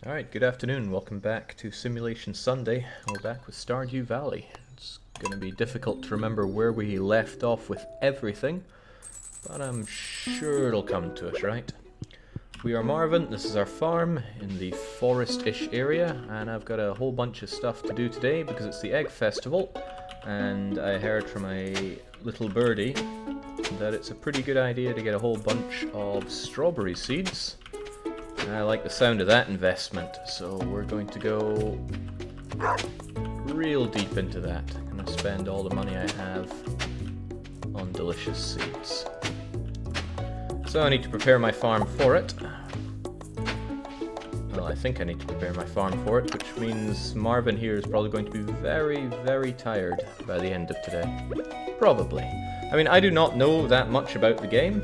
Alright, good afternoon. Welcome back to Simulation Sunday. We're back with Stardew Valley. It's going to be difficult to remember where we left off with everything, but I'm sure it'll come to us, right? We are Marvin, this is our farm in the forest-ish area, and I've got a whole bunch of stuff to do today because it's the Egg Festival, and I heard from a little birdie that it's a pretty good idea to get a whole bunch of strawberry seeds. I like the sound of that investment, so we're going to go real deep into that. I'm going to spend all the money I have on delicious seeds. So I need to prepare my farm for it. Well, I think I need to prepare my farm for it, which means Marvin here is probably going to be very, very tired by the end of today. Probably. I mean, I do not know that much about the game,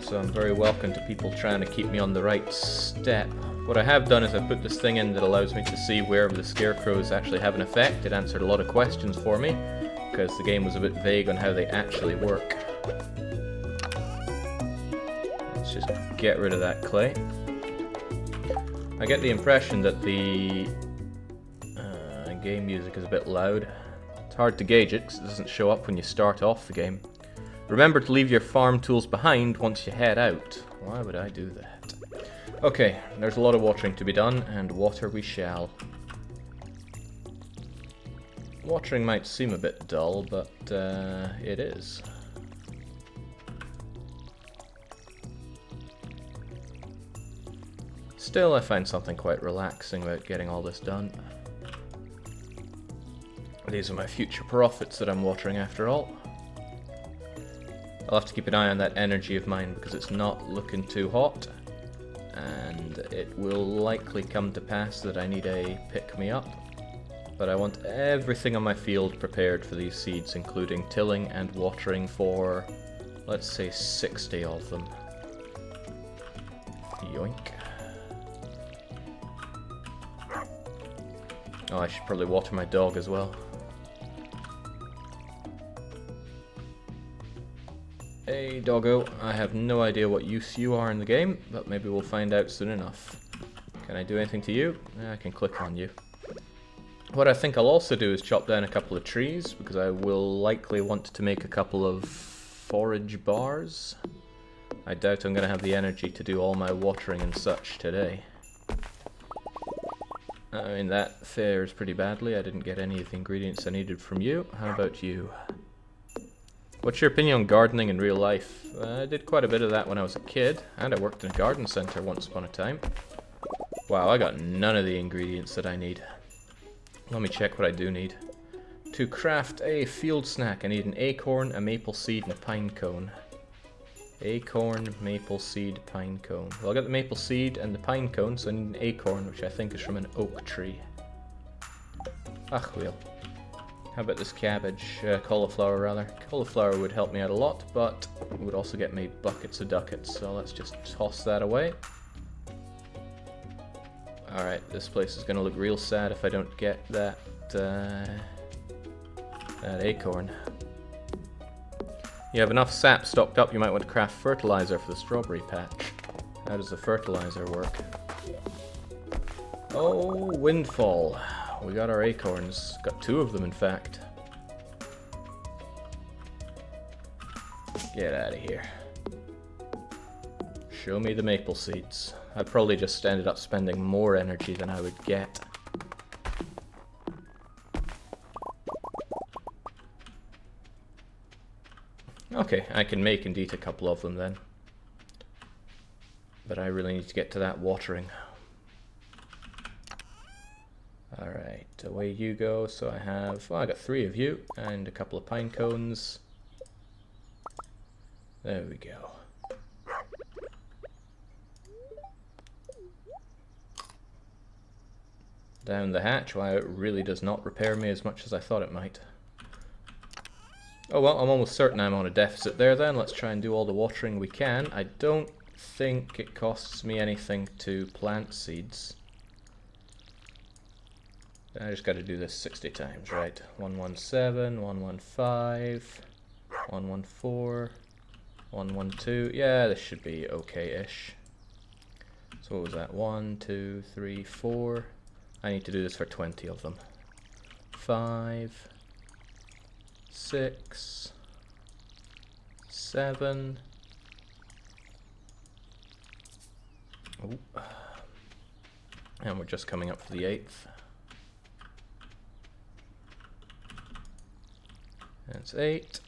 so I'm very welcome to people trying to keep me on the right step. What I have done is I put this thing in that allows me to see where the scarecrows actually have an effect. It answered a lot of questions for me, because the game was a bit vague on how they actually work. Let's just get rid of that clay. I get the impression that the game music is a bit loud. It's hard to gauge it because it doesn't show up when you start off the game. Remember to leave your farm tools behind once you head out. Why would I do that? Okay, there's a lot of watering to be done, and water we shall. Watering might seem a bit dull, but it is. Still, I find something quite relaxing about getting all this done. These are my future profits that I'm watering after all. I'll have to keep an eye on that energy of mine because it's not looking too hot, and it will likely come to pass that I need a pick-me-up, but I want everything on my field prepared for these seeds, including tilling and watering for, let's say, 60 of them. Yoink. Oh, I should probably water my dog as well. Hey doggo, I have no idea what use you are in the game, but maybe we'll find out soon enough. Can I do anything to you? I can click on you. What I think I'll also do is chop down a couple of trees, because I will likely want to make a couple of forage bars. I doubt I'm going to have the energy to do all my watering and such today. I mean, that fares pretty badly. I didn't get any of the ingredients I needed from you. How about you? What's your opinion on gardening in real life? I did quite a bit of that when I was a kid, and I worked in a garden center once upon a time. Wow, I got none of the ingredients that I need. Let me check what I do need. To craft a field snack, I need an acorn, a maple seed, and a pine cone. Acorn, maple seed, pine cone. Well, I got the maple seed and the pine cone, so I need an acorn, which I think is from an oak tree. Ach, well. How about this cabbage? Cauliflower, rather. Cauliflower would help me out a lot, but it would also get me buckets of ducats, so let's just toss that away. Alright, this place is going to look real sad if I don't get that acorn. You have enough sap stocked up, you might want to craft fertilizer for the strawberry patch. How does the fertilizer work? Oh, windfall. We got our acorns. Got 2 of them, in fact. Get out of here. Show me the maple seeds. I probably just ended up spending more energy than I would get. Okay, I can make indeed a couple of them then. But I really need to get to that watering. Alright, away you go. So I have, well, I got 3 of you and a couple of pine cones. There we go. Down the hatch. Wow, it really does not repair me as much as I thought it might. Oh well, I'm almost certain I'm on a deficit there then. Let's try and do all the watering we can. I don't think it costs me anything to plant seeds. I just got to do this 60 times, right? 117, 115, 114, 112. Yeah, this should be okay-ish. So what was that? 1, 2, 3, 4. I need to do this for 20 of them. 5, 6, 7. Oh. And we're just coming up for the 8th. That's 8.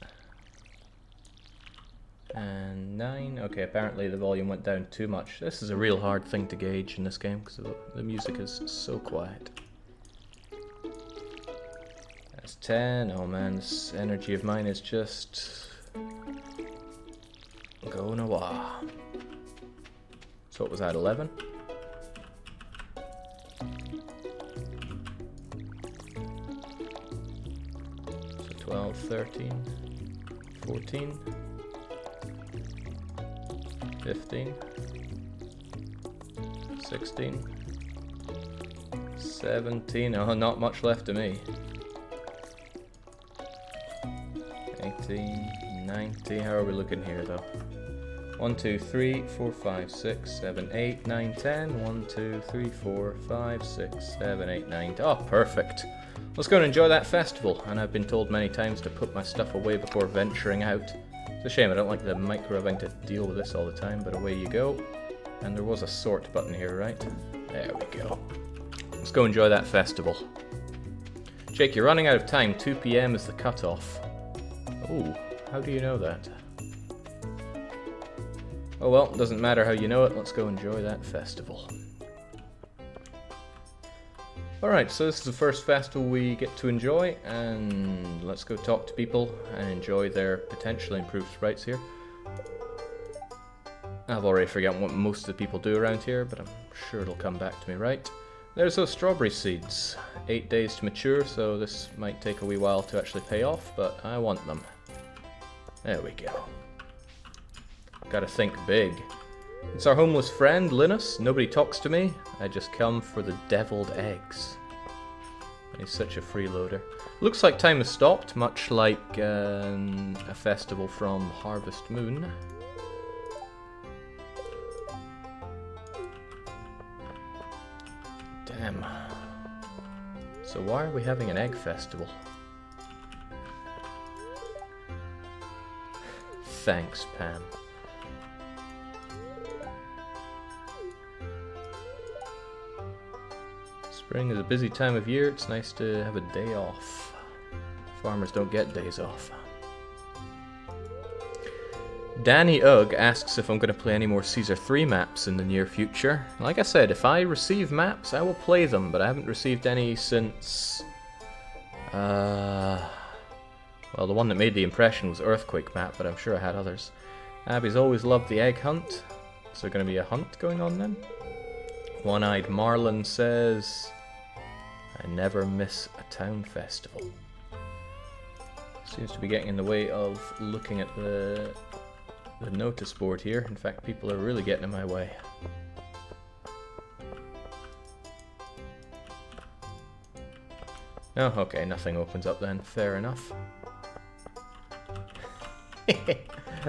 And 9. Okay, apparently the volume went down too much. This is a real hard thing to gauge in this game because the music is so quiet. That's 10. Oh man, this energy of mine is just going away. So what was that, 11? So 12, 13, 14. 15, 16, 17, oh, not much left to me. 18, 19, how are we looking here though? 1, 2, 3, 4, 5, 6, 7, 8, 9, 10. 1, 2, 3, 4, 5, 6, 7, 8, 9. Oh, perfect. Let's go and enjoy that festival. And I've been told many times to put my stuff away before venturing out. It's a shame I don't like the micro having to deal with this all the time, but away you go. And there was a sort button here, right? There we go. Let's go enjoy that festival. Jake, you're running out of time. 2 PM is the cutoff. Oh, how do you know that? Oh well, doesn't matter how you know it. Let's go enjoy that festival. Alright, so this is the first festival we get to enjoy, and let's go talk to people and enjoy their potentially improved sprites here. I've already forgotten what most of the people do around here, but I'm sure it'll come back to me, right? There's those strawberry seeds. 8 days to mature, so this might take a wee while to actually pay off, but I want them. There we go. Gotta think big. It's our homeless friend, Linus. Nobody talks to me. I just come for the deviled eggs. He's such a freeloader. Looks like time has stopped, much like a festival from Harvest Moon. Damn. So why are we having an egg festival? Thanks, Pam. Spring is a busy time of year. It's nice to have a day off. Farmers don't get days off. Danny Ugg asks if I'm going to play any more Caesar 3 maps in the near future. Like I said, if I receive maps, I will play them, but I haven't received any since... well, the one that made the impression was Earthquake map, but I'm sure I had others. Abby's always loved the egg hunt. Is there going to be a hunt going on then? One-Eyed Marlin says, I never miss a town festival. Seems to be getting in the way of looking at the notice board here. In fact, people are really getting in my way. Oh, okay, nothing opens up then. Fair enough.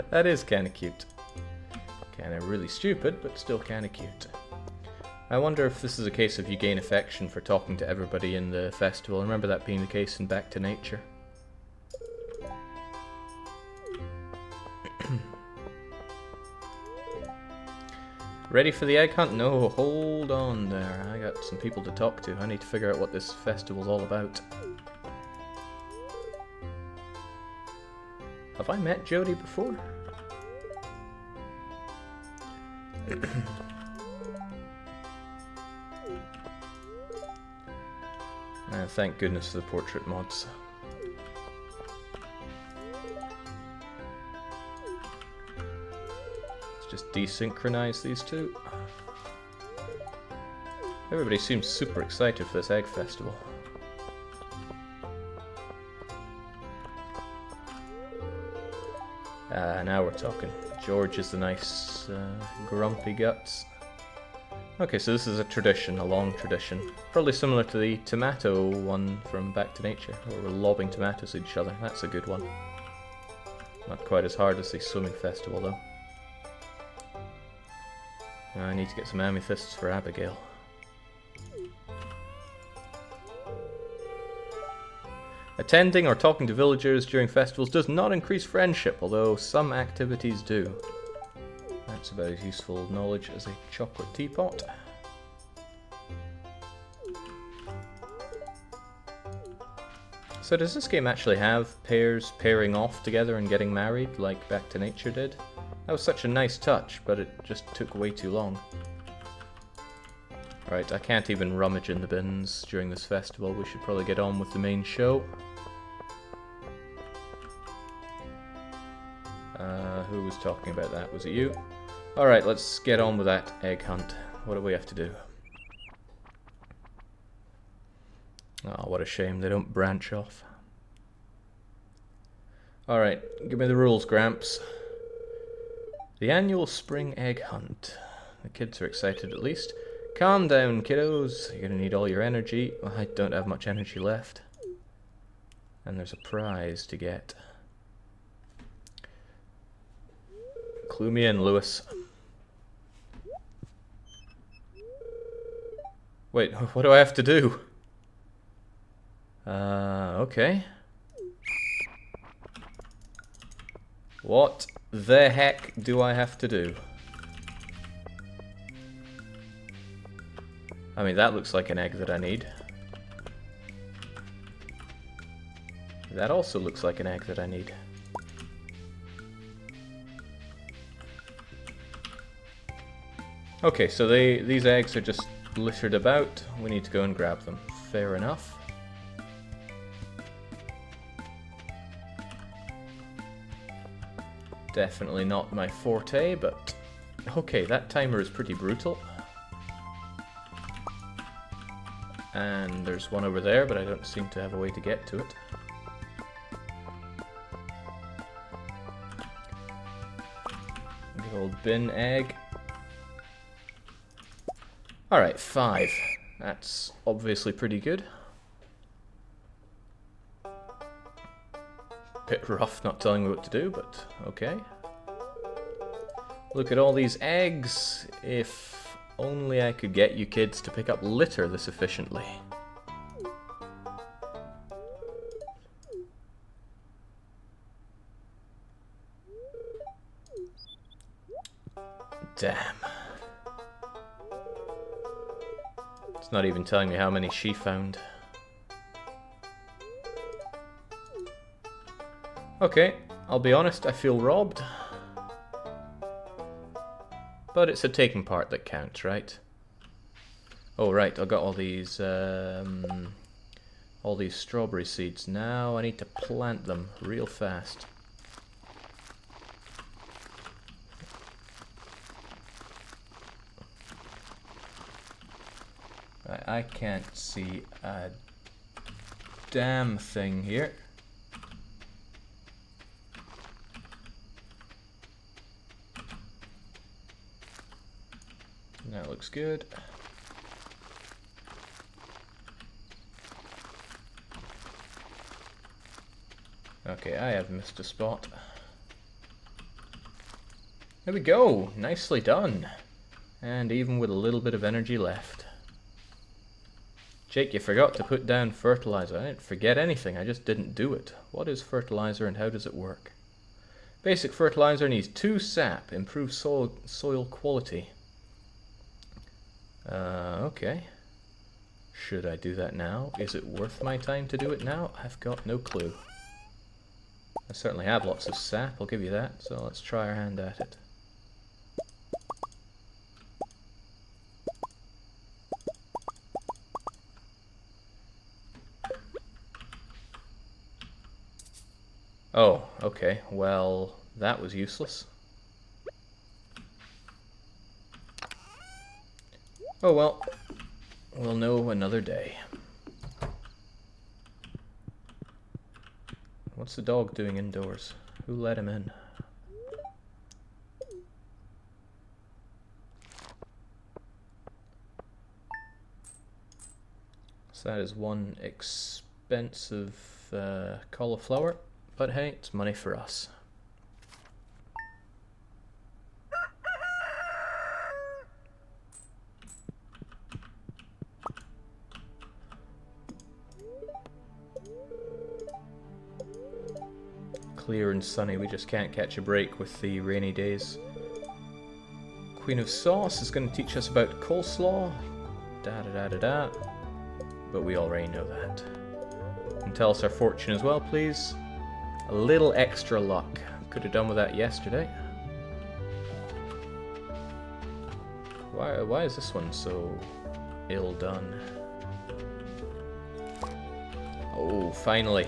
That is kind of cute. Kind of really stupid, but still kind of cute. I wonder if this is a case of you gain affection for talking to everybody in the festival. I remember that being the case in Back to Nature. Ready for the egg hunt? No, hold on there. I got some people to talk to. I need to figure out what this festival's all about. Have I met Jody before? Thank goodness for the portrait mods. Let's just desynchronize these two. Everybody seems super excited for this egg festival. Now we're talking. George is the nice grumpy guts. Okay, so this is a tradition, a long tradition. Probably similar to the tomato one from Back to Nature, where we're lobbing tomatoes at each other. That's a good one. Not quite as hard as the swimming festival, though. I need to get some amethysts for Abigail. Attending or talking to villagers during festivals does not increase friendship, although some activities do. That's about as useful knowledge as a chocolate teapot. So does this game actually have pairs pairing off together and getting married, like Back to Nature did? That was such a nice touch, but it just took way too long. Right, I can't even rummage in the bins during this festival. We should probably get on with the main show. Who was talking about that? Was it you? Alright, let's get on with that egg hunt. What do we have to do? Oh, what a shame they don't branch off. Alright, give me the rules, Gramps. The annual spring egg hunt. The kids are excited at least. Calm down, kiddos. You're gonna need all your energy. Well, I don't have much energy left. And there's a prize to get. Clue me in, Lewis. Wait, what do I have to do? Okay. What the heck do I have to do? I mean, that looks like an egg that I need. That also looks like an egg that I need. Okay, so these eggs are just littered about. We need to go and grab them. Fair enough. Definitely not my forte, but okay, that timer is pretty brutal. And there's one over there, but I don't seem to have a way to get to it. Good old bin egg. Alright, 5. That's obviously pretty good. Bit rough not telling me what to do, but okay. Look at all these eggs. If only I could get you kids to pick up litter this efficiently. Damn. It's not even telling me how many she found. Okay, I'll be honest, I feel robbed. But it's a taking part that counts, right? Oh right, I got all these strawberry seeds. Now I need to plant them real fast. I can't see a damn thing here. That looks good. Okay, I have missed a spot. There we go! Nicely done! And even with a little bit of energy left. Jake, you forgot to put down fertilizer. I didn't forget anything, I just didn't do it. What is fertilizer and how does it work? Basic fertilizer needs 2 sap, improves soil quality. Okay. Should I do that now? Is it worth my time to do it now? I've got no clue. I certainly have lots of sap, I'll give you that, so let's try our hand at it. Oh, okay, well, that was useless. Oh well, we'll know another day. What's the dog doing indoors? Who let him in? So that is one expensive cauliflower, but hey, it's money for us. clear and sunny. We just can't catch a break with the rainy days. Queen of Sauce is going to teach us about coleslaw. Da-da-da-da-da. But we already know that. And tell us our fortune as well, please. A little extra luck. Could have done with that yesterday. Why is this one so ill done? Oh, finally.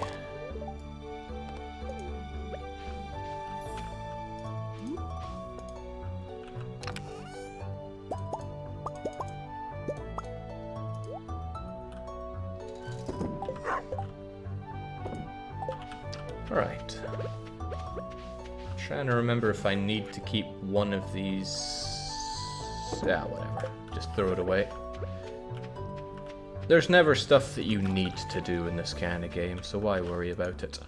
Alright. Trying to remember if I need to keep one of these. Yeah, whatever. Just throw it away. There's never stuff that you need to do in this kind of game, so why worry about it?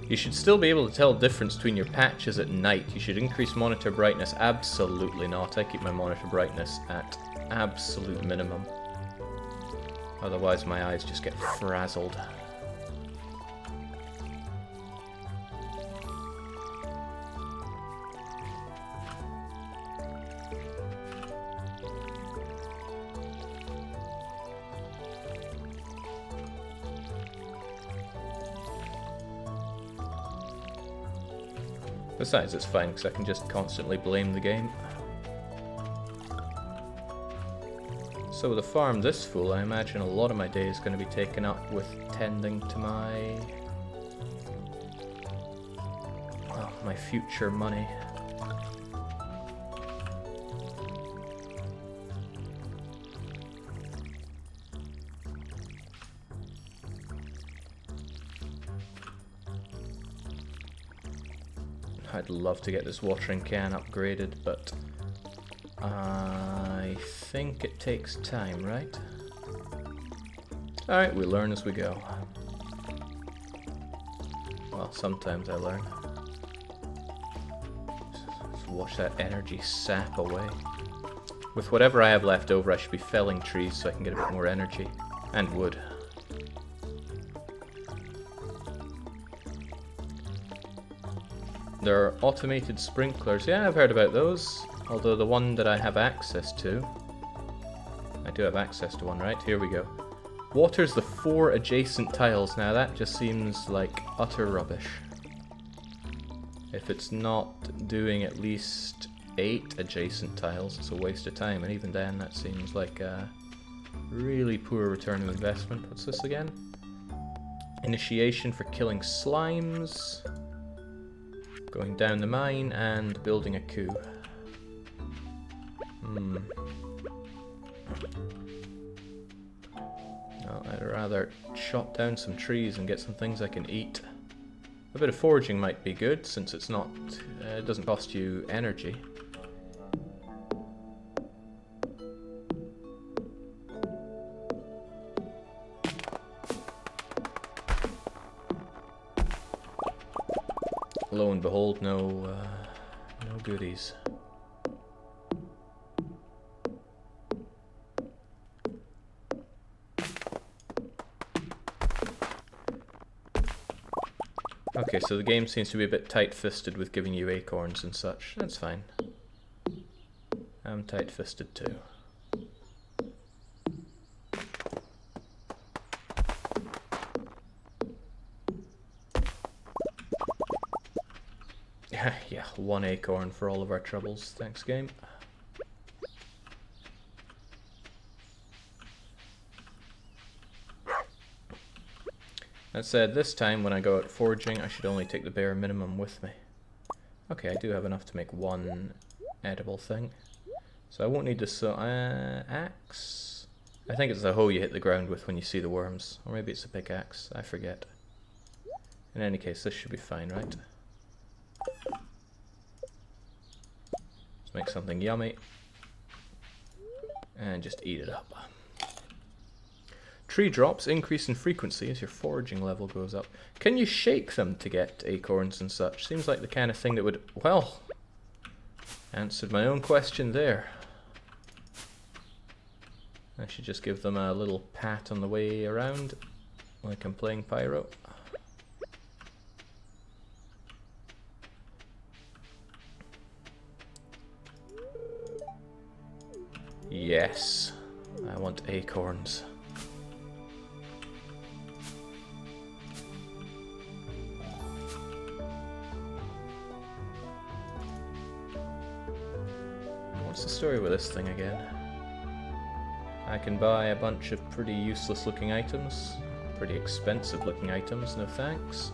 You should still be able to tell the difference between your patches at night. You should increase monitor brightness. Absolutely not. I keep my monitor brightness at absolute minimum. Otherwise my eyes just get frazzled. Besides, it's fine because I can just constantly blame the game. So with a farm this full, I imagine a lot of my day is going to be taken up with tending to my future money. I'd love to get this watering can upgraded, but I think it takes time, right? Alright, we learn as we go. Well, sometimes I learn. Just wash that energy sap away. With whatever I have left over, I should be felling trees so I can get a bit more energy. And wood. There are automated sprinklers. Yeah, I've heard about those. Although the one that I have access to... I do have access to one, right? Here we go. Waters the 4 adjacent tiles. Now that just seems like utter rubbish. If it's not doing at least 8 adjacent tiles, it's a waste of time. And even then, that seems like a really poor return of investment. What's this again? Initiation for killing slimes. Going down the mine and building a coup. No, I'd rather chop down some trees and get some things I can eat. A bit of foraging might be good since it's not, it doesn't cost you energy. Lo and behold, no goodies. Okay, so the game seems to be a bit tight-fisted with giving you acorns and such. That's fine. I'm tight-fisted too. Yeah, 1 acorn for all of our troubles. Thanks, game. That said, this time when I go out foraging, I should only take the bare minimum with me. Okay, I do have enough to make 1 edible thing. So I won't need this axe. I think it's the hoe you hit the ground with when you see the worms. Or maybe it's a pickaxe, I forget. In any case, this should be fine, right? Let's make something yummy. And just eat it up. Tree drops increase in frequency as your foraging level goes up. Can you shake them to get acorns and such? Seems like the kind of thing that would... Well, answered my own question there. I should just give them a little pat on the way around, like I'm playing Pyro. Yes, I want acorns. What's the story with this thing again? I can buy a bunch of pretty useless looking items, pretty expensive looking items, no thanks.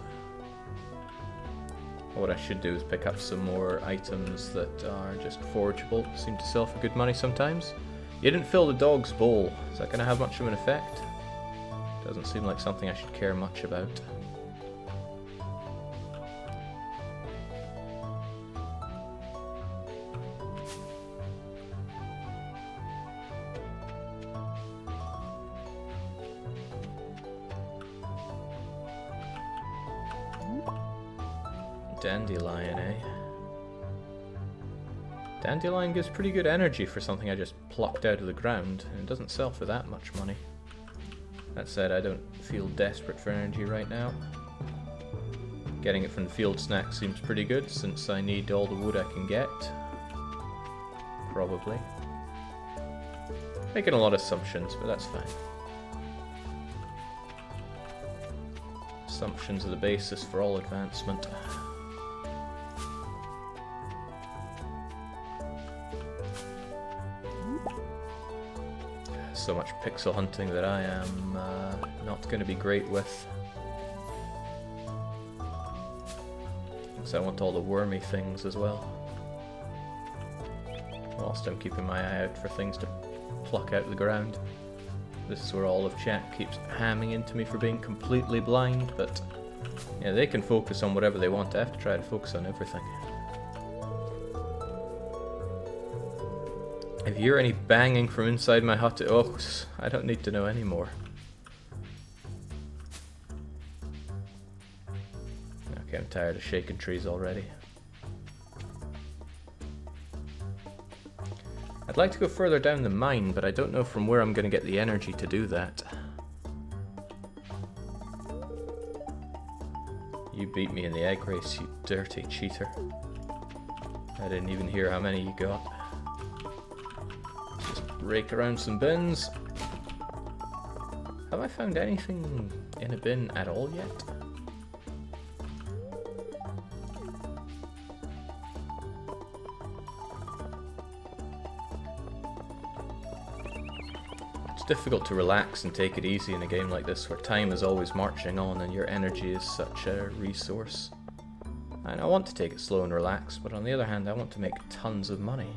What I should do is pick up some more items that are just forageable, seem to sell for good money sometimes. You didn't fill the dog's bowl, is that going to have much of an effect? Doesn't seem like something I should care much about. Dandelion, eh? Dandelion gives pretty good energy for something I just plucked out of the ground, and it doesn't sell for that much money. That said, I don't feel desperate for energy right now. Getting it from the field snack seems pretty good, since I need all the wood I can get. Probably. Making a lot of assumptions, but that's fine. Assumptions are the basis for all advancement. So much pixel hunting that I am not going to be great with. Because I want all the wormy things as well. Whilst I'm keeping my eye out for things to pluck out of the ground. This is where all of chat keeps hamming into me for being completely blind, but yeah, they can focus on whatever they want. I have to try to focus on everything. If you hear any banging from inside my hut, oh, I don't need to know anymore. Okay, I'm tired of shaking trees already. I'd like to go further down the mine, but I don't know from where I'm going to get the energy to do that. You beat me in the egg race, you dirty cheater. I didn't even hear how many you got. Rake around some bins. Have I found anything in a bin at all yet? It's difficult to relax and take it easy in a game like this where time is always marching on and your energy is such a resource. And I want to take it slow and relax, but on the other hand I want to make tons of money.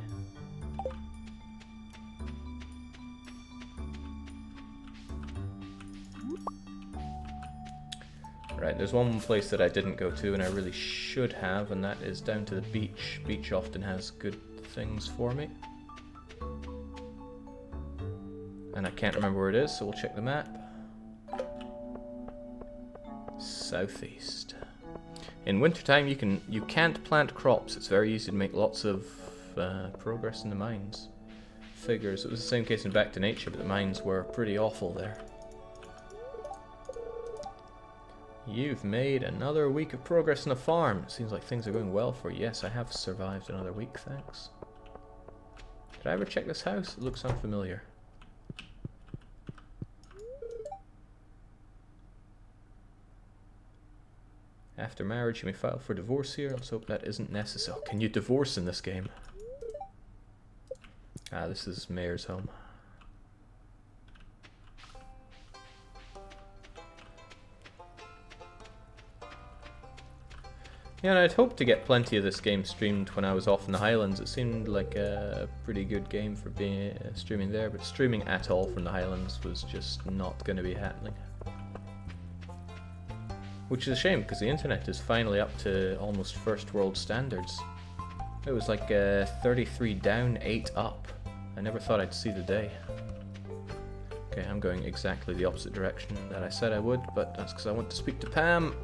Right, there's one place that I didn't go to and I really should have, and that is down to the beach. Beach often has good things for me. And I can't remember where it is, so we'll check the map. Southeast. In wintertime you can't plant crops. It's very easy to make lots of progress in the mines. Figures. It was the same case in Back to Nature, but the mines were pretty awful there. You've made another week of progress in the farm. It seems like things are going well for you. Yes, I have survived another week, thanks. Did I ever check this house? It looks unfamiliar. After marriage, you may file for divorce here. Let's hope that isn't necessary. Can you divorce in this game? Ah, this is Mayor's home. Yeah, and I'd hoped to get plenty of this game streamed when I was off in the Highlands. It seemed like a pretty good game for being streaming there, but streaming at all from the Highlands was just not going to be happening. Which is a shame, because the internet is finally up to almost first world standards. It was like 33 down, 8 up. I never thought I'd see the day. Okay, I'm going exactly the opposite direction that I said I would, but that's because I want to speak to Pam.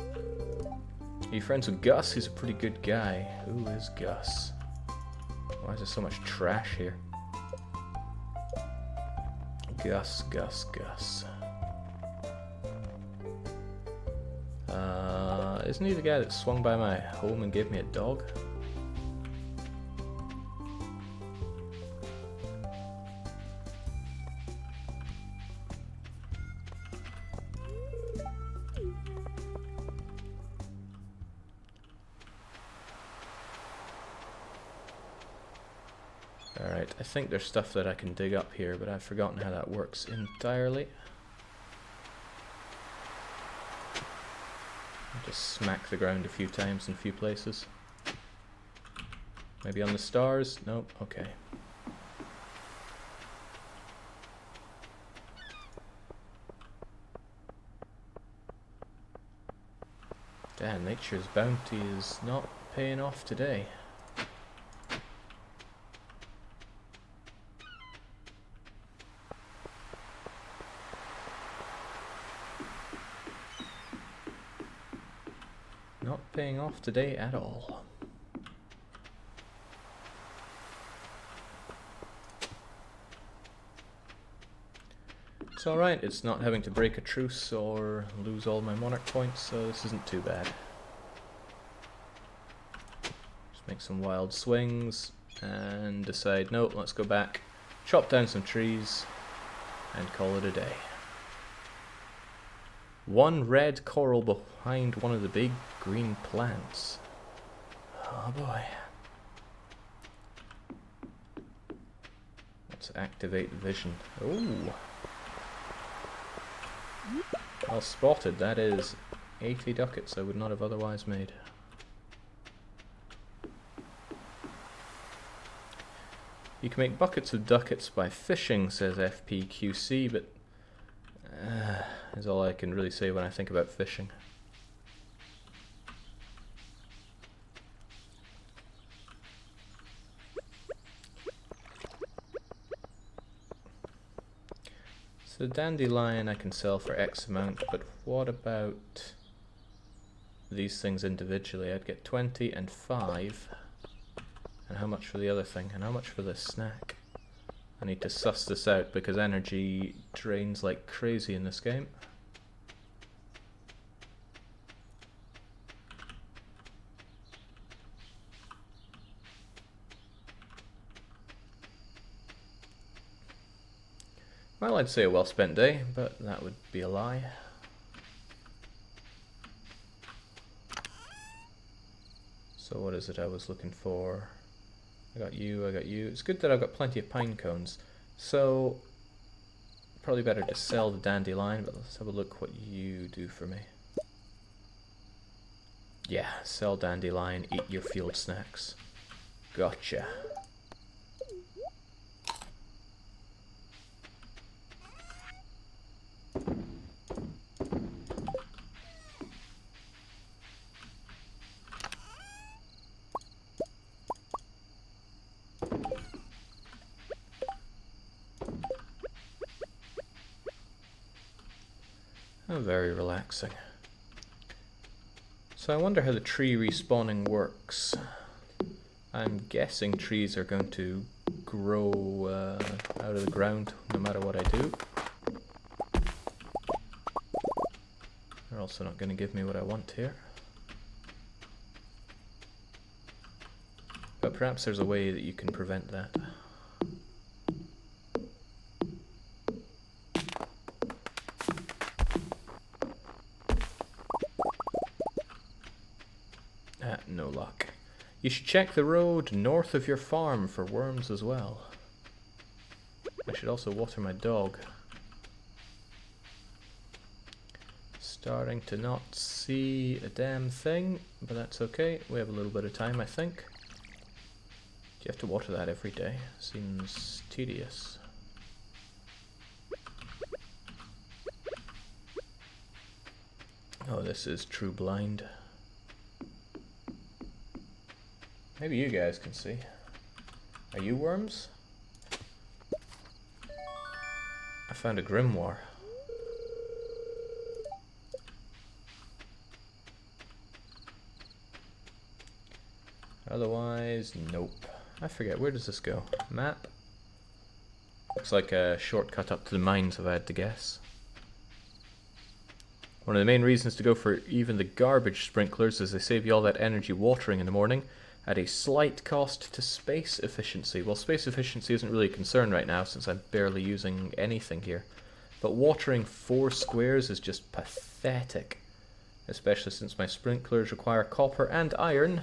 Are you friends with Gus? He's a pretty good guy. Who is Gus? Why is there so much trash here? Gus, Gus, Gus. Isn't he the guy that swung by my home and gave me a dog? Alright, I think there's stuff that I can dig up here, but I've forgotten how that works entirely. Just smack the ground a few times in a few places. Maybe on the stars? Nope, okay. Damn, nature's bounty is not paying off today. Not paying off today at all. It's alright, it's not having to break a truce or lose all my monarch points, so this isn't too bad. Just make some wild swings and decide, no, let's go back, chop down some trees and call it a day. One red coral behind one of the big green plants. Oh boy. Let's activate vision. Ooh. Well spotted, that is 80 ducats I would not have otherwise made. You can make buckets of ducats by fishing, says FPQC, but is all I can really say when I think about fishing. So dandelion I can sell for X amount, but what about these things individually? I'd get 20 and 5. And how much for the other thing? And how much for this snack? I need to suss this out because energy drains like crazy in this game. Well, I'd say a well-spent day, but that would be a lie. So what is it I was looking for? I got you, I got you. It's good that I've got plenty of pine cones. So, probably better to sell the dandelion, but let's have a look what you do for me. Yeah, sell dandelion, eat your field snacks. Gotcha. Oh, very relaxing. So I wonder how the tree respawning works. I'm guessing trees are going to grow out of the ground no matter what I do. They're also not going to give me what I want here. But perhaps there's a way that you can prevent that. No luck. You should check the road north of your farm for worms as well. I should also water my dog. Starting to not see a damn thing, but that's okay. We have a little bit of time, I think. Do you have to water that every day? Seems tedious. Oh, this is true blind. Maybe you guys can see. Are you worms? I found a grimoire. Otherwise, nope. I forget, where does this go? Map? Looks like a shortcut up to the mines, if I had to guess. One of the main reasons to go for even the garbage sprinklers is they save you all that energy watering in the morning at a slight cost to space efficiency. Well, space efficiency isn't really a concern right now since I'm barely using anything here. But watering 4 squares is just pathetic. Especially since my sprinklers require copper and iron.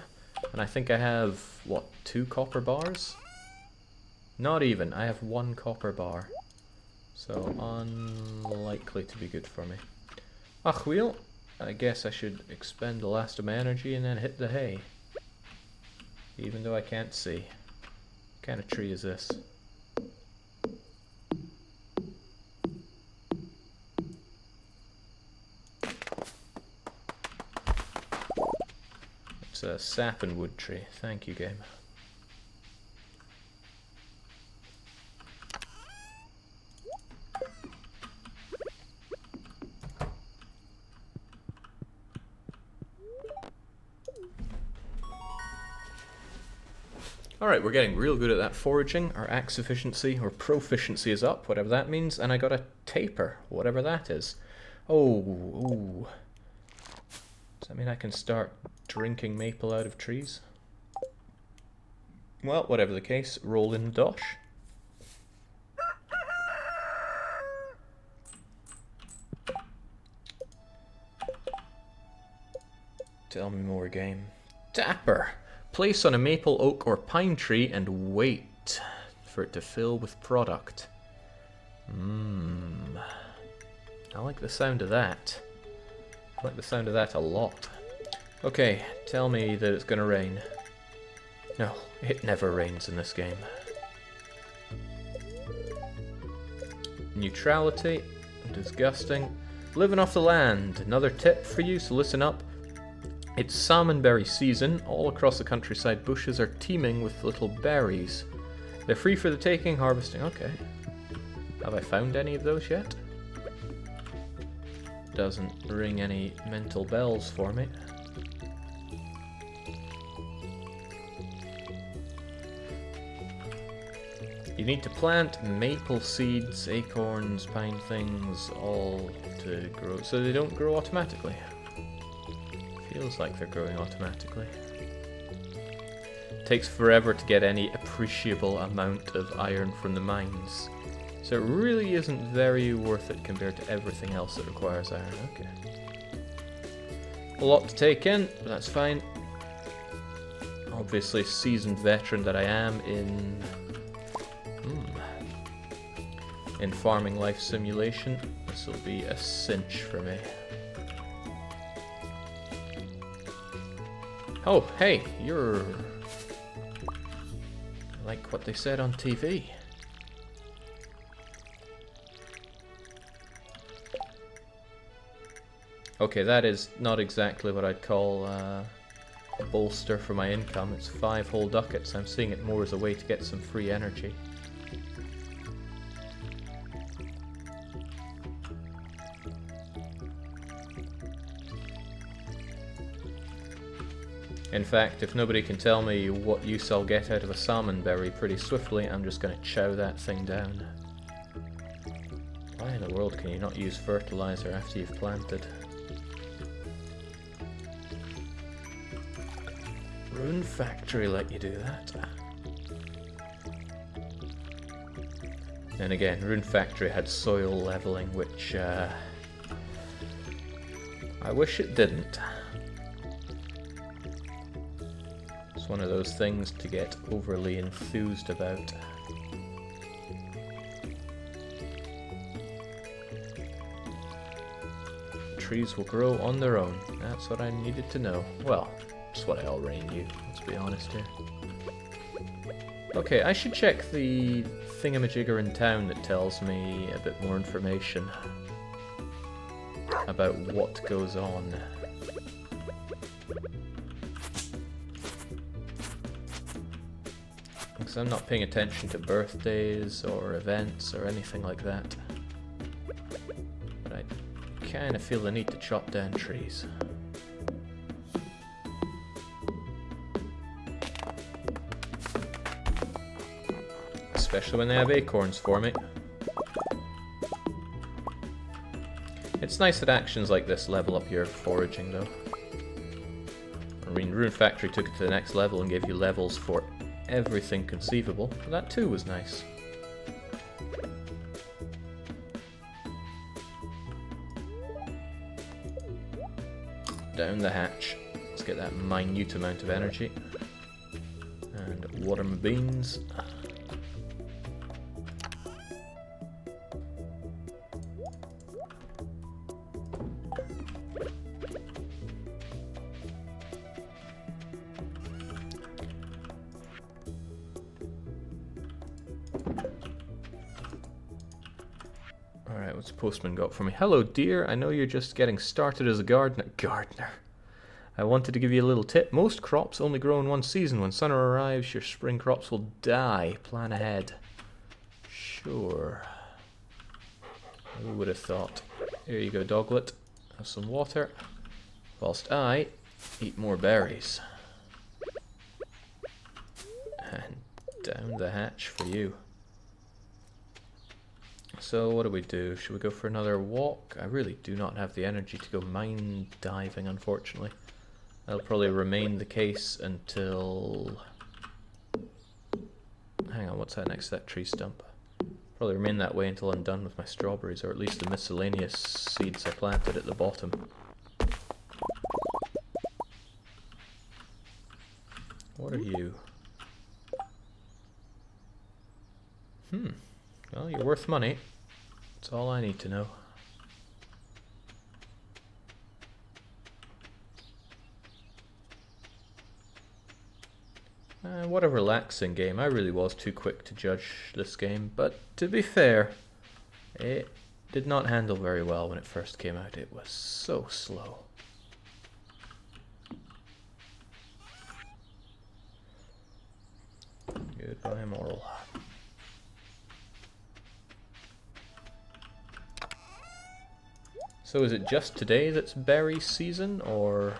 And I think I have, what, 2 copper bars? Not even. I have 1 copper bar. So unlikely to be good for me. Ach, well, I guess I should expend the last of my energy and then hit the hay. Even though I can't see. What kind of tree is this? It's a sap and wood tree. Thank you, game. Alright, we're getting real good at that foraging. Our axe efficiency, or proficiency, is up, whatever that means, and I got a taper, whatever that is. Oh. Does that mean I can start drinking maple out of trees? Well, whatever the case, roll in dosh. Tell me more, game. Tapper! Place on a maple, oak, or pine tree and wait for it to fill with product. I like the sound of that. I like the sound of that a lot. Okay, tell me that it's gonna rain. No, it never rains in this game. Neutrality. Disgusting. Living off the land. Another tip for you, so listen up. It's salmonberry season. All across the countryside, bushes are teeming with little berries. They're free for the taking, harvesting. Okay. Have I found any of those yet? Doesn't ring any mental bells for me. You need to plant maple seeds, acorns, pine things, all to grow, so they don't grow automatically. Feels like they're growing automatically. Takes forever to get any appreciable amount of iron from the mines. So it really isn't very worth it compared to everything else that requires iron. Okay. A lot to take in, but that's fine. Obviously, seasoned veteran that I am in farming life simulation, this will be a cinch for me. Oh, hey, you're like what they said on TV. Okay, that is not exactly what I'd call a bolster for my income. It's 5 whole ducats. I'm seeing it more as a way to get some free energy. In fact, if nobody can tell me what use I'll get out of a salmonberry pretty swiftly, I'm just going to chow that thing down. Why in the world can you not use fertilizer after you've planted? Rune Factory let you do that. And again, Rune Factory had soil leveling, which I wish it didn't. It's one of those things to get overly enthused about. Trees will grow on their own. That's what I needed to know. Well, that's what I already knew, let's be honest here. Okay, I should check the thingamajigger in town that tells me a bit more information about what goes on. Because I'm not paying attention to birthdays or events or anything like that. But I kind of feel the need to chop down trees. Especially when they have acorns for me. It's nice that actions like this level up your foraging, though. I mean, Rune Factory took it to the next level and gave you levels for everything conceivable. That too was nice. Down the hatch. Let's get that minute amount of energy. And water my beans. Alright, what's the postman got for me? Hello, dear. I know you're just getting started as a gardener. I wanted to give you a little tip. Most crops only grow in one season. When summer arrives, your spring crops will die. Plan ahead. Sure. Who would have thought? Here you go, doglet. Have some water. Whilst I eat more berries. And down the hatch for you. So what do? Should we go for another walk? I really do not have the energy to go mine diving, unfortunately. That'll probably remain the case until... Hang on, what's that next to that tree stump? Probably remain that way until I'm done with my strawberries, or at least the miscellaneous seeds I planted at the bottom. What are you? Well, you're worth money. That's all I need to know. What a relaxing game. I really was too quick to judge this game, but to be fair, it did not handle very well when it first came out. It was so slow. Goodbye, moral. So is it just today that's berry season, or...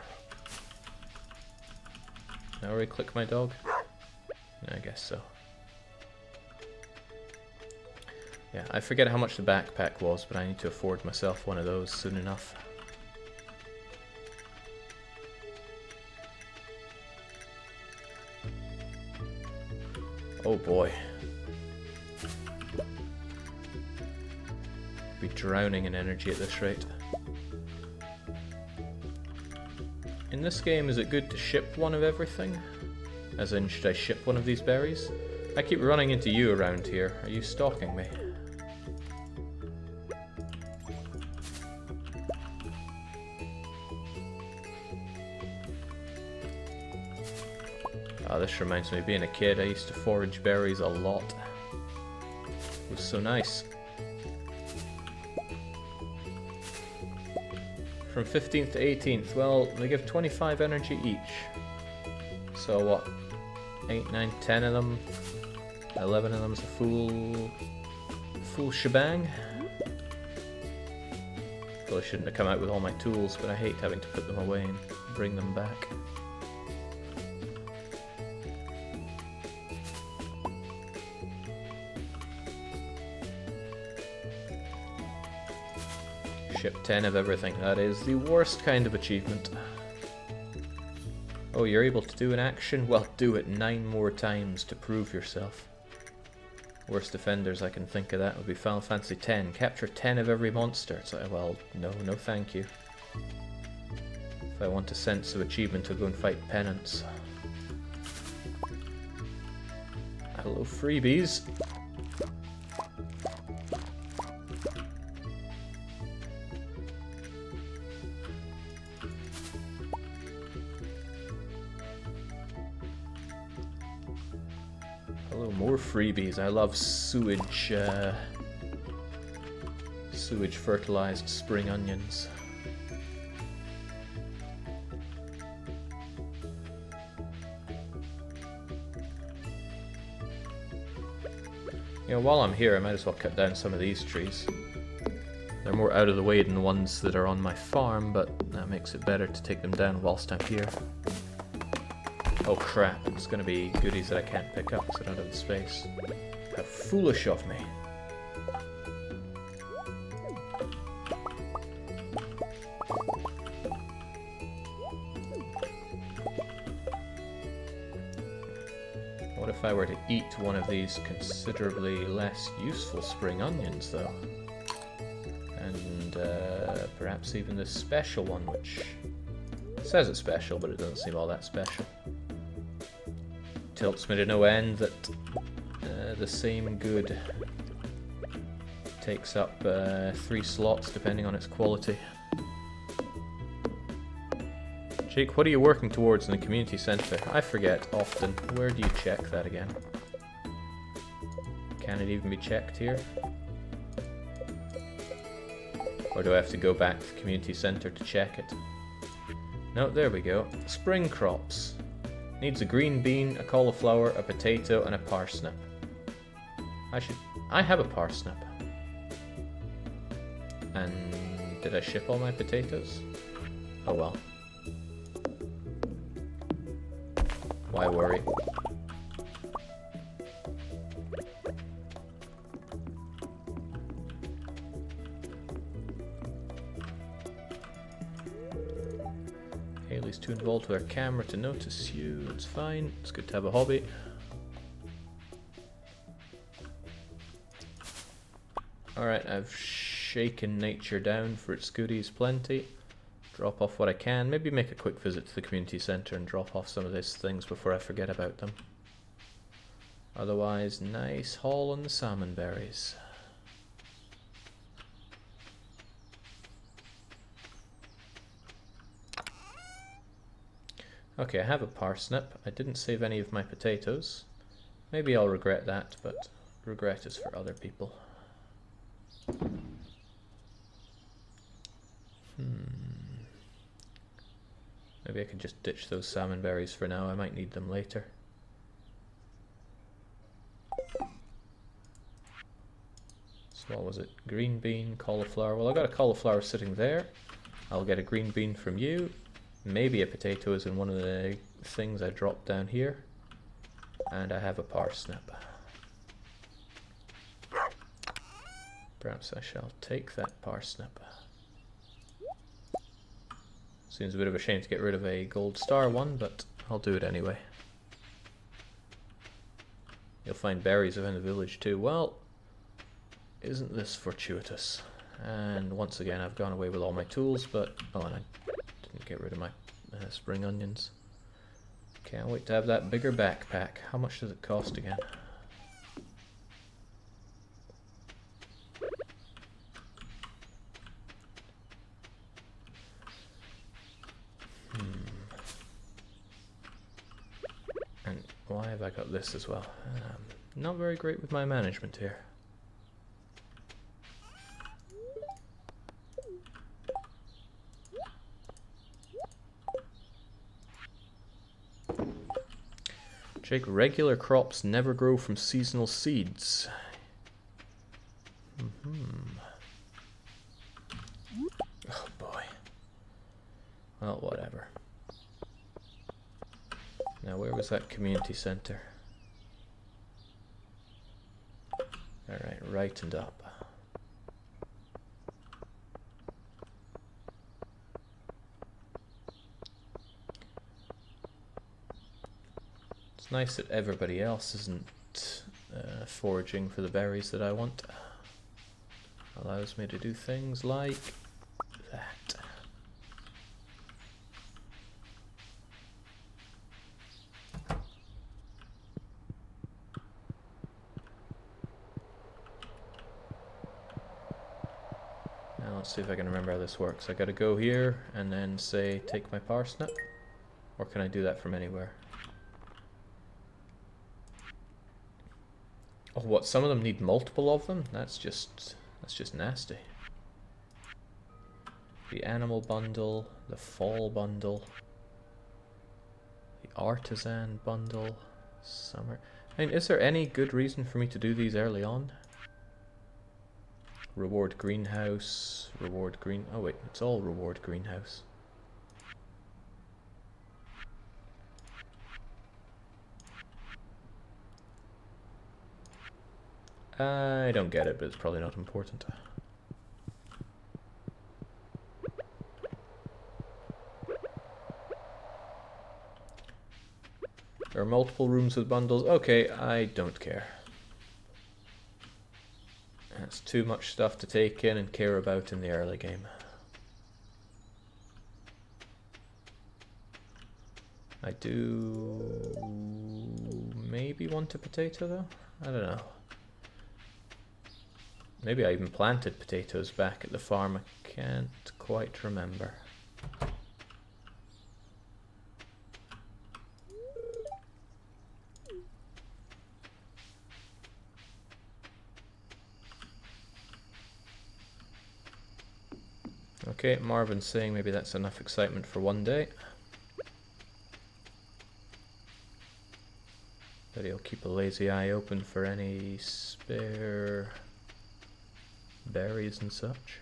Now I click my dog? I guess so. Yeah, I forget how much the backpack was, but I need to afford myself one of those soon enough. Oh boy. Be drowning in energy at this rate. In this game, is it good to ship one of everything? As in, should I ship one of these berries? I keep running into you around here. Are you stalking me? Oh, this reminds me, being a kid, I used to forage berries a lot. It was so nice. From 15th to 18th, well, they give 25 energy each. So what? 8, 9, 10 of them? 11 of them's a full shebang? Probably shouldn't have come out with all my tools, but I hate having to put them away and bring them back. Ship 10 of everything. That is the worst kind of achievement. Oh, you're able to do an action? Well, do it 9 more times to prove yourself. Worst offenders I can think of that would be Final Fantasy X. Capture 10 of every monster. It's like, well, no thank you. If I want a sense of achievement, I'll go and fight penance. Hello, freebies. Hello, more freebies. I love sewage fertilized spring onions. You know, while I'm here, I might as well cut down some of these trees. They're more out of the way than the ones that are on my farm, but that makes it better to take them down whilst I'm here. Oh crap, it's gonna be goodies that I can't pick up because I don't have the space. How foolish of me. if I were to eat one of these considerably less useful spring onions, though. And perhaps even this special one, which says it's special, but it doesn't seem all that special. Tilts me to no end that the same good takes up 3 slots depending on its quality. Jake, what are you working towards in the community centre? I forget often. Where do you check that again? Can it even be checked here? Or do I have to go back to the community centre to check it? No, there we go. Spring crops. Needs a green bean, a cauliflower, a potato, and a parsnip. I have a parsnip. And did I ship all my potatoes? Oh well. Why worry? Haley's too involved with her camera to notice you. It's fine. It's good to have a hobby. Alright, I've shaken nature down for its goodies plenty. Drop off what I can. Maybe make a quick visit to the community centre and drop off some of these things before I forget about them. Otherwise, nice haul on the salmon berries. Okay, I have a parsnip. I didn't save any of my potatoes. Maybe I'll regret that, but regret is for other people. Maybe I could just ditch those salmon berries for now. I might need them later. So what was it? Green bean, cauliflower. Well, I got a cauliflower sitting there. I'll get a green bean from you. Maybe a potato is in one of the things I dropped down here. And I have a parsnip. Perhaps I shall take that parsnip. Seems a bit of a shame to get rid of a gold star one, but I'll do it anyway. You'll find berries around the village too. Well, isn't this fortuitous? And once again, I've gone away with all my tools, but... oh, and I didn't get rid of my spring onions. Can't wait to have that bigger backpack. How much does it cost again? And why have I got this as well? Not very great with my management here. Jake, regular crops never grow from seasonal seeds. Oh boy. Well, whatever. Now, where was that community center? Alright, right and up. It's nice that everybody else isn't foraging for the berries that I want. Allows me to do things like that. Now let's see if I can remember how this works. I gotta go here and then say take my parsnip, or can I do that from anywhere? Oh, what? Some of them need multiple of them? That's just nasty. The animal bundle, the fall bundle, the artisan bundle, summer. I mean, is there any good reason for me to do these early on? Reward greenhouse, reward green. Oh wait, it's all reward greenhouse. I don't get it, but it's probably not important. There are multiple rooms with bundles. Okay, I don't care. That's too much stuff to take in and care about in the early game. I do maybe want a potato though? I don't know. Maybe I even planted potatoes back at the farm. I can't quite remember. Okay, Marvin's saying maybe that's enough excitement for one day. But he'll keep a lazy eye open for any spare berries and such.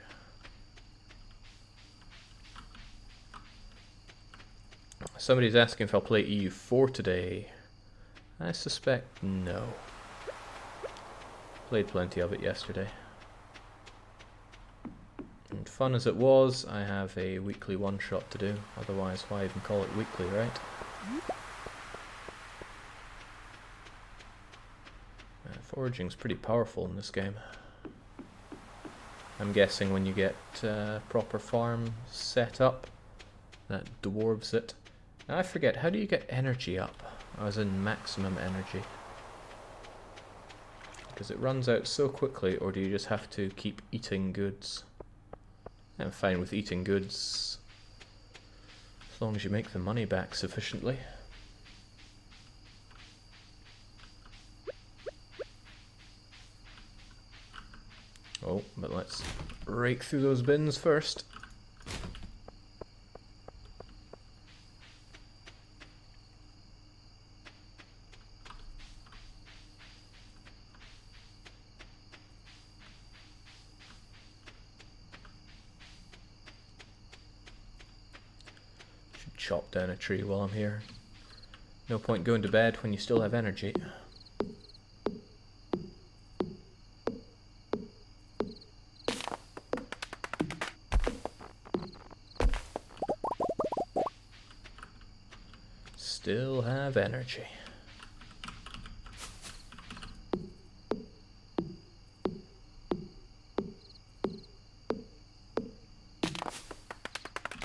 Somebody's asking if I'll play EU4 today. I suspect no. Played plenty of it yesterday. And fun as it was, I have a weekly one-shot to do. Otherwise, why even call it weekly, right? Foraging's pretty powerful in this game. I'm guessing when you get proper farm set up, that dwarves it. Now I forget, how do you get energy up? As in maximum energy? Because it runs out so quickly, or do you just have to keep eating goods? I'm fine with eating goods, as long as you make the money back sufficiently. Oh, but let's rake through those bins first. Should chop down a tree while I'm here. No point going to bed when you still have energy. Still have energy.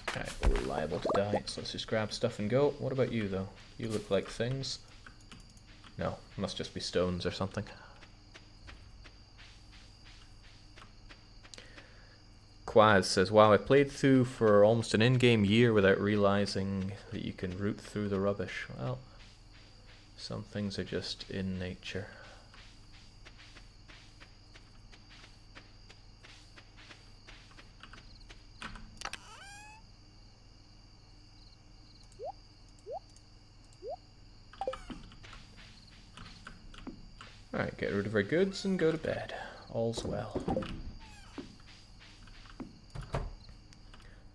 Okay, we're liable to die, so let's just grab stuff and go. What about you, though? You look like things. No, must just be stones or something. Quaz says, wow, I played through for almost an in-game year without realizing that you can root through the rubbish. Well, some things are just in nature. Alright, get rid of our goods and go to bed. All's well.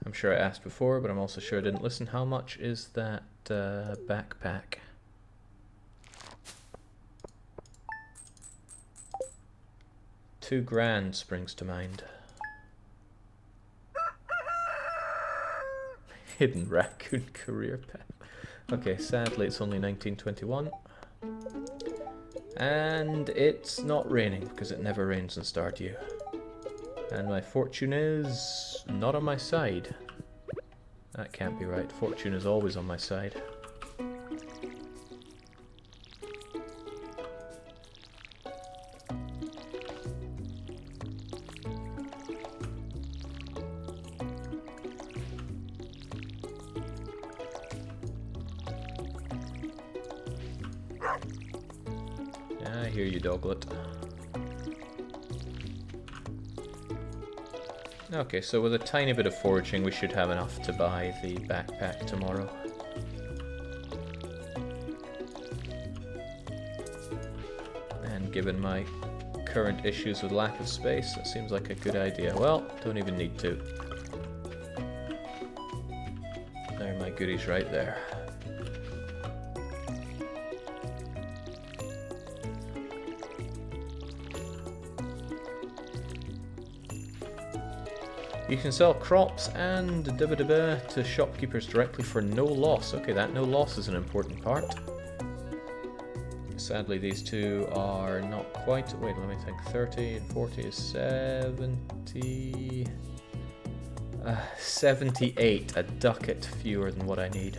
I'm sure I asked before, but I'm also sure I didn't listen. How much is that backpack? $2,000 springs to mind. Hidden raccoon career path. Okay, sadly it's only 1921. And it's not raining, because it never rains in Stardew. And my fortune is not on my side. That can't be right. Fortune is always on my side. I hear you, doglet. Okay, so with a tiny bit of foraging, we should have enough to buy the backpack tomorrow. And given my current issues with lack of space, that seems like a good idea. Well, don't even need to. There are my goodies right there. You can sell crops and to shopkeepers directly for no loss. Okay, that no loss is an important part. Sadly, these two are not quite. Wait, let me think. 30 and 40 is 70. 78, a ducat fewer than what I need.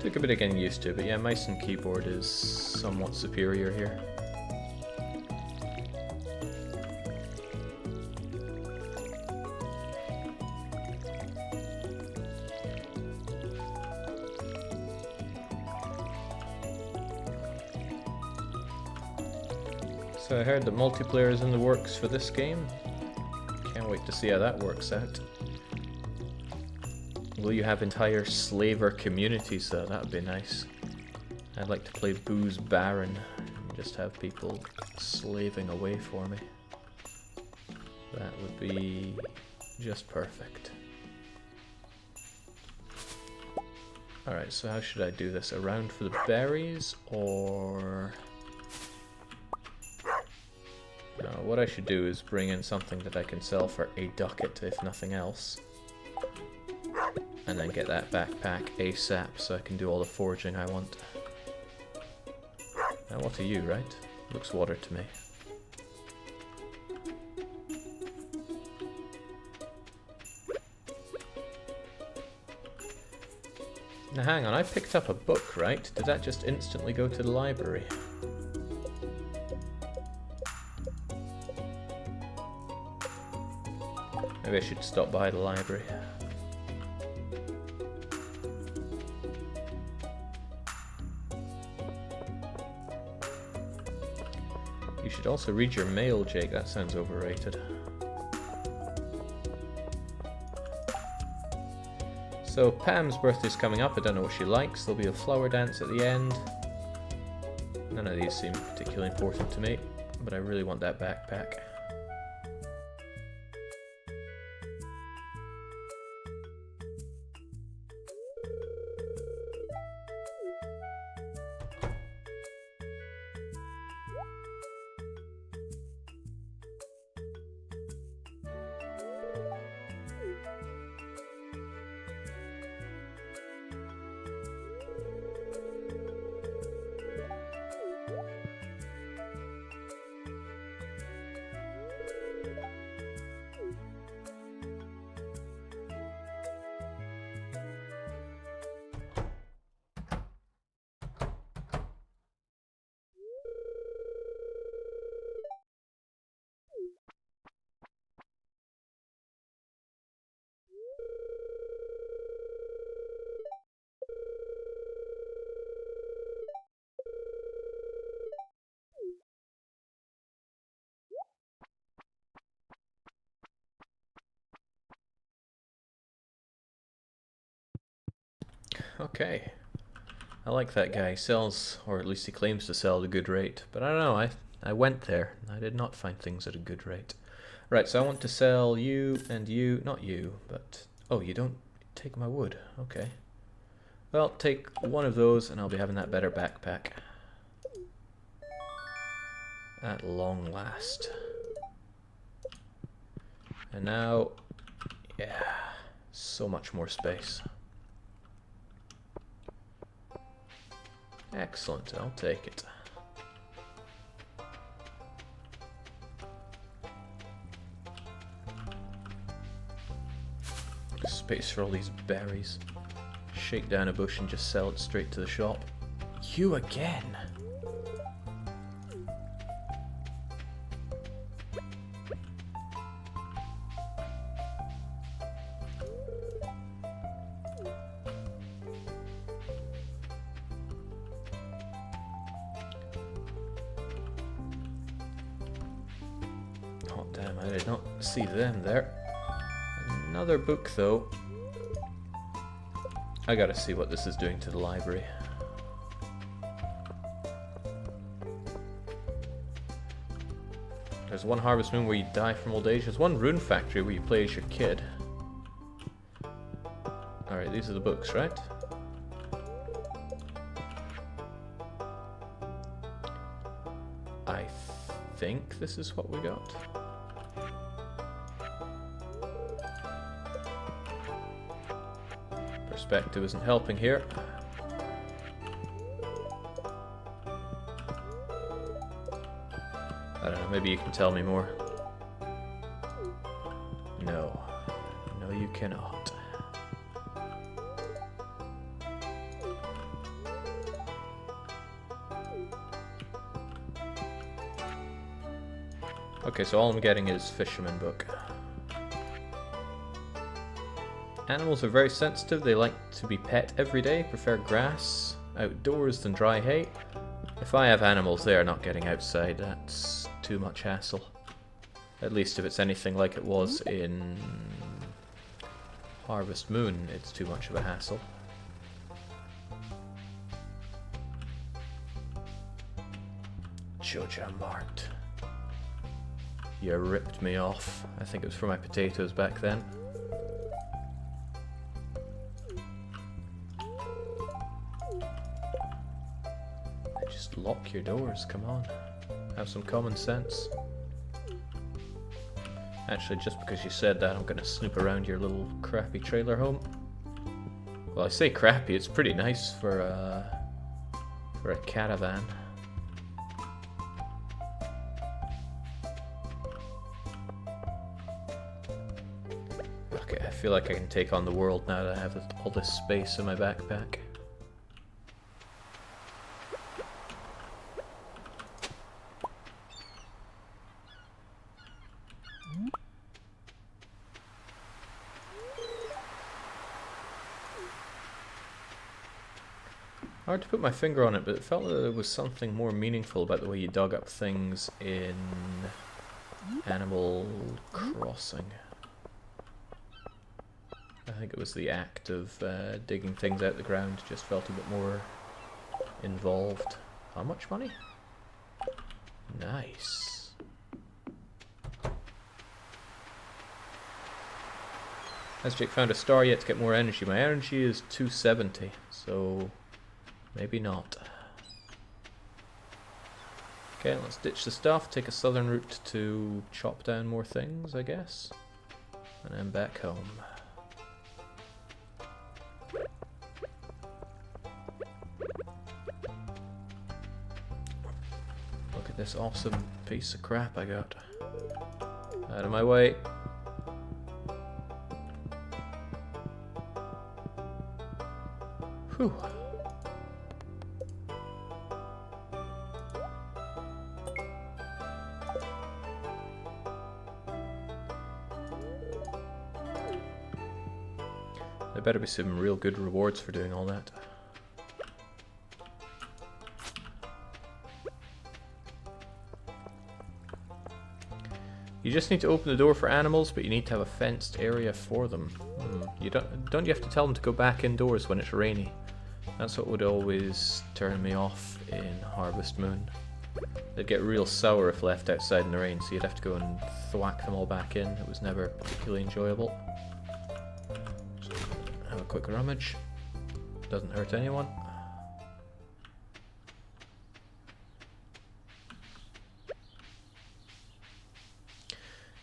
Took a bit of getting used to, but yeah, mouse and keyboard is somewhat superior here. So I heard that multiplayer is in the works for this game. Can't wait to see how that works out. Will you have entire slaver communities though? That would be nice. I'd like to play Booze Baron and just have people slaving away for me. That would be just perfect. Alright, so how should I do this? Around for the berries, or... No, what I should do is bring in something that I can sell for a ducat, if nothing else. And then get that backpack ASAP so I can do all the foraging I want. Now what are you, right? Looks water to me. Now hang on, I picked up a book, right? Did that just instantly go to the library? Maybe I should stop by the library. You should also read your mail, Jake. That sounds overrated. So Pam's birthday's coming up. I don't know what she likes. There'll be a flower dance at the end. None of these seem particularly important to me, but I really want that backpack. Okay. I like that guy. He sells, or at least he claims to sell at a good rate. But I don't know, I went there. I did not find things at a good rate. Right, so I want to sell you and you. Not you, but... Oh, you don't take my wood. Okay. Well, take one of those and I'll be having that better backpack. At long last. And now... Yeah. So much more space. Excellent, I'll take it. Space for all these berries. Shake down a bush and just sell it straight to the shop. You again! Oh damn, I did not see them there. Another book though. I gotta see what this is doing to the library. There's one Harvest Moon where you die from old age. There's one Rune Factory where you play as your kid. Alright, these are the books, right? think this is what we got. Perspective isn't helping here. I don't know, maybe you can tell me more. No. No, you cannot. Okay, so all I'm getting is Fisherman Book. Animals are very sensitive. They like to be pet every day, prefer grass outdoors than dry hay. If I have animals, they are not getting outside. That's too much hassle. At least if it's anything like it was in Harvest Moon, it's too much of a hassle. Joja Mart. You ripped me off. I think it was for my potatoes back then. Just lock your doors, come on. Have some common sense. Actually, just because you said that, I'm gonna snoop around your little crappy trailer home. Well, I say crappy, it's pretty nice for a caravan. Okay, I feel like I can take on the world now that I have all this space in my backpack. Hard to put my finger on it, but it felt that there was something more meaningful about the way you dug up things in Animal Crossing. I think it was the act of digging things out the ground just felt a bit more involved. How much money? Nice. Has Jake found a star yet to get more energy? My energy is 270, so maybe not. Okay, let's ditch the stuff, take a southern route to chop down more things, I guess. And then back home. Look at this awesome piece of crap I got. Out of my way. Whew. There better be some real good rewards for doing all that. You just need to open the door for animals, but you need to have a fenced area for them. You don't you have to tell them to go back indoors when it's rainy? That's what would always turn me off in Harvest Moon. They'd get real sour if left outside in the rain, so you'd have to go and thwack them all back in. It was never particularly enjoyable. Just have a quick rummage. Doesn't hurt anyone.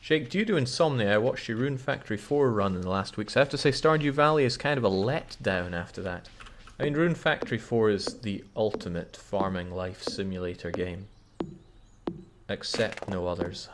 Jake, due to insomnia, I watched your Rune Factory 4 run in the last week, so I have to say Stardew Valley is kind of a letdown after that. I mean, Rune Factory 4 is the ultimate farming life simulator game. Except no others.